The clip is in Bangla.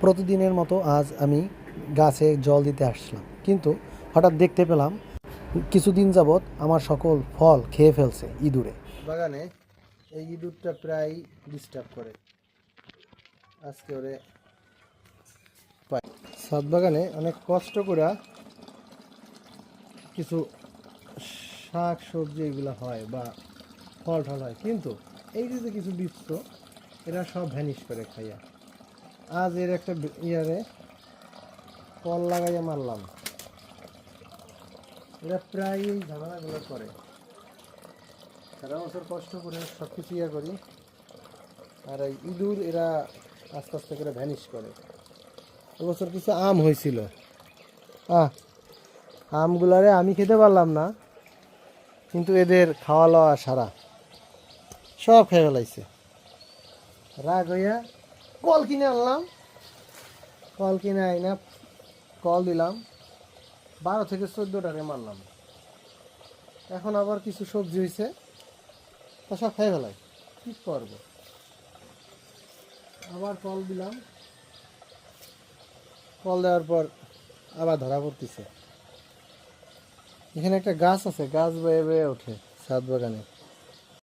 প্রতিদিনের মতো আজ আমি গাছে জল দিতে আসলাম, কিন্তু হঠাৎ দেখতে পেলাম কিছুদিন যাবৎ আমার সকল ফল খেয়ে ফেলছে ইঁদুরে। বাগানে এই ইঁদুরটা প্রায় ডিস্টার্ব করে। আজকে ওরে পাই। ছাদ বাগানে অনেক কষ্ট করে কিছু শাক সবজি এগুলো হয় বা ফল টল হয়, কিন্তু এই যে কিছু বীজ এরা সব ভ্যানিশ করে খাইয়া। আজ এর একটা ইয়ারে কল লাগাইয়া মারলাম। এরা প্রায় এই ঝামেলাগুলো করে। সারা বছর কষ্ট করে সব কিছু ইয়া করি, আর এই ইঁদুর এরা আস্তে আস্তে করে ভ্যানিশ করে। এবছর কিছু আম হয়েছিল, আমগুলারে আমি খেতে পারলাম না, কিন্তু এদের খাওয়া লওয়া সারা সব খেয়ে ফেলাইছে। রাগ হইয়া কল কিনে আনলাম, কল কিনে আইনা কল দিলাম, 12 থেকে 14টারে মারলাম। এখন আবার কিছু সবজি হয়েছে, তা সব খেয়ে ফেলাই, কি করবো। আবার কল দিলাম, কল দেওয়ার পর আবার ধরা পড়তেছে। এখানে একটা গাছ আছে, গাছ বেয়ে বেয়ে ওঠে ছাদ বাগানে।